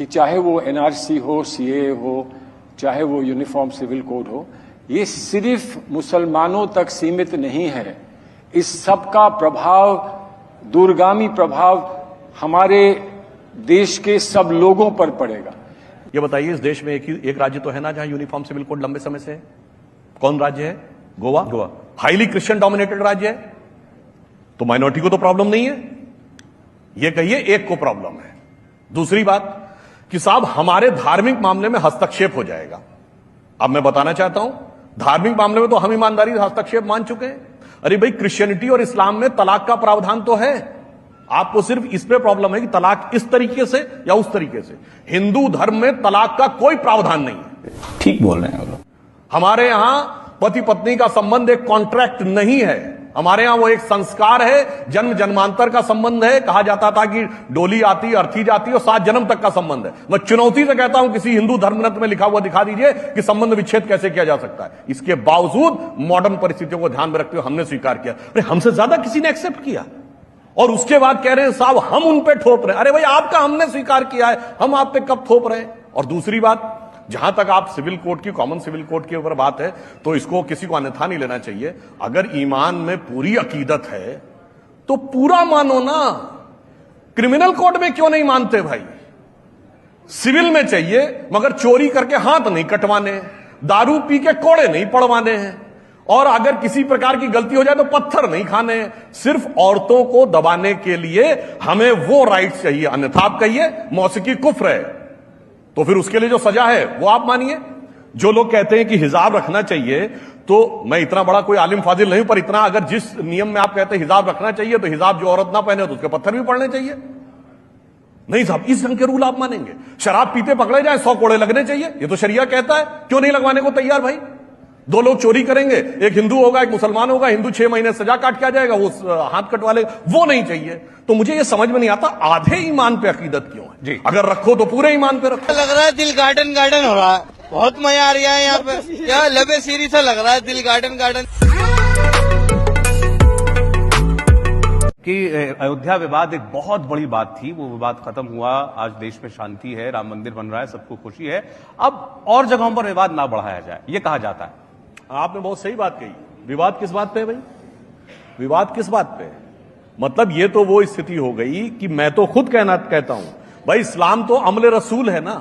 कि चाहे वो एनआरसी हो, सीए हो, चाहे वो यूनिफॉर्म सिविल कोड हो, ये सिर्फ मुसलमानों तक सीमित नहीं है। इस सब का प्रभाव, दूरगामी प्रभाव हमारे देश के सब लोगों पर पड़ेगा। ये बताइए, इस देश में एक राज्य तो है ना जहां यूनिफॉर्म सिविल कोड लंबे समय से है? कौन राज्य है? गोवा। हाईली क्रिश्चियन डोमिनेटेड राज्य है, तो माइनॉरिटी को तो प्रॉब्लम नहीं है। ये कहिए एक को प्रॉब्लम है। दूसरी बात कि साहब हमारे धार्मिक मामले में हस्तक्षेप हो जाएगा। अब मैं बताना चाहता हूं, धार्मिक मामले में तो हम ईमानदारी से हस्तक्षेप मान चुके हैं। अरे भाई, क्रिश्चियनिटी और इस्लाम में तलाक का प्रावधान तो है। आपको सिर्फ इस पे प्रॉब्लम है कि तलाक इस तरीके से या उस तरीके से। हिंदू धर्म में तलाक का कोई प्रावधान नहीं है। ठीक बोल रहे हैं। हमारे यहां पति पत्नी का संबंध एक कॉन्ट्रैक्ट नहीं है। हमारे यहां वो एक संस्कार है, जन्म जन्मांतर का संबंध है। कहा जाता था कि डोली आती, अर्थी जाती और 7 जन्म तक का संबंध है। मैं चुनौती से कहता हूं, किसी हिंदू धर्मग्रंथ में लिखा हुआ दिखा दीजिए कि संबंध विच्छेद कैसे किया जा सकता है। इसके बावजूद मॉडर्न परिस्थितियों को ध्यान में रखते हुए हमने स्वीकार किया। अरे हमसे ज्यादा किसी ने एक्सेप्ट किया, और उसके बाद कह रहे हैं साहब हम उन पे थोप रहे हैं। अरे भाई, आपका हमने स्वीकार किया है, हम आप पे कब थोप रहे हैं? और दूसरी बात, जहां तक आप सिविल कोड की, कॉमन सिविल कोड के ऊपर बात है, तो इसको किसी को अन्यथा नहीं लेना चाहिए। अगर ईमान में पूरी अकीदत है तो पूरा मानो ना। क्रिमिनल कोड में क्यों नहीं मानते भाई? सिविल में चाहिए, मगर चोरी करके हाथ नहीं कटवाने, दारू पी के कोड़े नहीं पड़वाने हैं, और अगर किसी प्रकार की गलती हो जाए तो पत्थर नहीं खाने हैं। सिर्फ औरतों को दबाने के लिए हमें वो राइट्स चाहिए। अन्यथा आप कहिए मौसीकी कुफ्र है, तो फिर उसके लिए जो सजा है वो आप मानिए। जो लोग कहते हैं कि हिजाब रखना चाहिए, तो मैं इतना बड़ा कोई आलिम फाजिल नहीं हूं, पर इतना अगर जिस नियम में आप कहते हैं हिजाब रखना चाहिए, तो हिजाब जो औरत ना पहने तो उसके पत्थर भी पड़ने चाहिए। नहीं साहब, इस ढंग के रूल आप मानेंगे? शराब पीते पकड़े जाए 100 कोड़े लगने चाहिए, ये तो शरिया कहता है। क्यों नहीं लगवाने को तैयार भाई? 2 लोग चोरी करेंगे, एक हिंदू होगा एक मुसलमान होगा, हिंदू 6 महीने सजा काट के आ जाएगा, वो हाथ कटवा लेगा, वो नहीं चाहिए। तो मुझे ये समझ में नहीं आता, आधे ईमान पे अकीदत क्यों है जी? अगर रखो तो पूरे ईमान पे रखो। लग रहा है दिल गार्डन गार्डन हो रहा है, बहुत मजा आ रहा है यहाँ पे। क्या लबे सीरी सा लग रहा है, दिल गार्डन गार्डन। कि अयोध्या विवाद एक बहुत बड़ी बात थी, वो विवाद खत्म हुआ, आज देश में शांति है, राम मंदिर बन रहा है, सबको खुशी है। अब और जगहों पर विवाद ना बढ़ाया जाए, ये कहा जाता है। आपने बहुत सही बात कही। विवाद किस बात पे है भाई? विवाद किस बात पे है? मतलब ये तो वो स्थिति हो गई कि मैं तो खुद कहता हूं भाई, इस्लाम तो अमले रसूल है ना,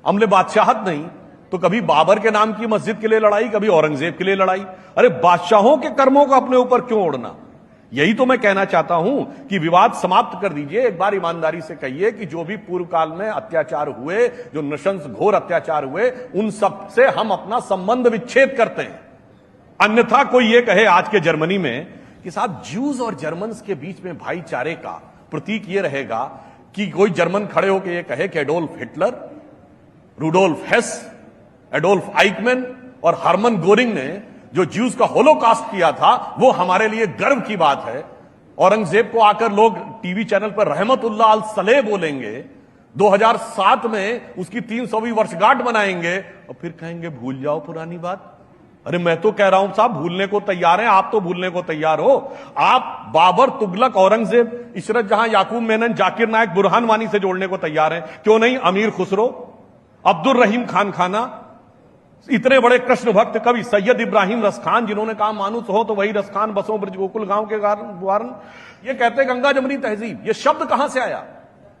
अमले बादशाहत नहीं। तो कभी बाबर के नाम की मस्जिद के लिए लड़ाई, कभी औरंगजेब के लिए लड़ाई। अरे बादशाहों के कर्मों को अपने ऊपर क्यों ओढ़ना? यही तो मैं कहना चाहता हूं कि विवाद समाप्त कर दीजिए। एक बार ईमानदारी से कहिए कि जो भी पूर्व काल में अत्याचार हुए, जो नृशंस घोर अत्याचार हुए, उन सब से हम अपना संबंध विच्छेद करते हैं। अन्यथा कोई ये कहे आज के जर्मनी में कि साहब ज्यूज और जर्मन्स के बीच में भाईचारे का प्रतीक ये रहेगा कि कोई जर्मन खड़े होकर ये कहे कि Adolf Hitler, Rudolf Hess, Adolf Eichmann और हरमन गोरिंग ने जो ज्यूज का होलोकास्ट किया था, वो हमारे लिए गर्व की बात है। औरंगजेब को आकर लोग टीवी चैनल पर रहमतुल्लाह अल सलेह बोलेंगे, 2007 में उसकी 300वीं वर्षगांठ मनाएंगे, और फिर कहेंगे भूल जाओ पुरानी बात। अरे मैं तो कह रहा हूं साहब, भूलने को तैयार हैं, आप तो भूलने को तैयार हो। आप बाबर, तुगलक, औरंगजेब, इशरत जहां, याकूब मेनन, जाकिर नायक, बुरहान वानी से जोड़ने को तैयार हैं, क्यों नहीं अमीर खुसरो, अब्दुल रहीम खान खाना, इतने बड़े कृष्ण भक्त कवि सैयद इब्राहिम रसखान, जिन्होंने कहा मानुस हो तो वही रसखान बसो ब्रज गोकुल गांव के वारन। ये कहते गंगा जमनी तहजीब, ये शब्द कहां से आया?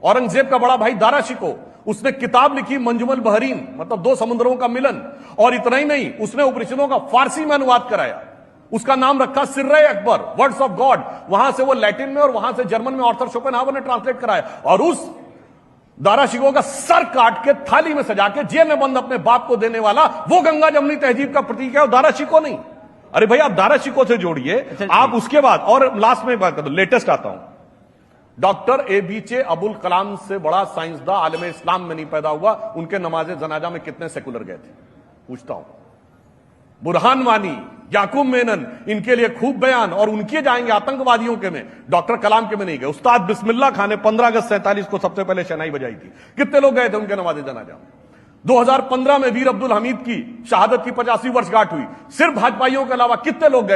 औरंगजेब का बड़ा भाई दारा शिको, उसने किताब लिखी मंजुमल बहरीन, मतलब 2 समुद्रों का मिलन। और इतना ही नहीं, उसने उपनिषदों का फारसी में अनुवाद कराया। उसका नाम रखा सिर्रे अकबर, वर्ड्स ऑफ गॉड। वहां से वो लैटिन में और वहां से जर्मन में आर्थर शोपेनहावर ने ट्रांसलेट कराया। और उस दारा शिको का सर काट के थाली में सजा के जेल में बंद अपने बाप को देने वाला वो गंगा जमनी तहजीब का प्रतीक है, और दारा शिको नहीं। अरे भाई, आप दारा शिको से जोड़िए। आप उसके बाद, और लास्ट में बात कर दो, लेटेस्ट आता हूं, डॉक्टर एपीजे अब्दुल कलाम से बड़ा साइंसदान आलम इस्लाम में नहीं पैदा हुआ। उनके नमाजे जनाजा में कितने सेकुलर गए थे? पूछता हूं। बुरहान वानी, याकूब मेनन, इनके लिए खूब बयान, और उनके जाएंगे आतंकवादियों के में, डॉक्टर कलाम के में नहीं गए। उस्ताद बिस्मिल्लाह खान ने 15 अगस्त 47 को सबसे पहले शहनाई बजाई थी। कितने लोग गए थे उनके नमाजे जनाजा में? 2015 में वीर अब्दुल हमीद की शहादत की 85वीं वर्षगांठ हुई, सिर्फ भाजपाइयों के अलावा कितने लोग गए?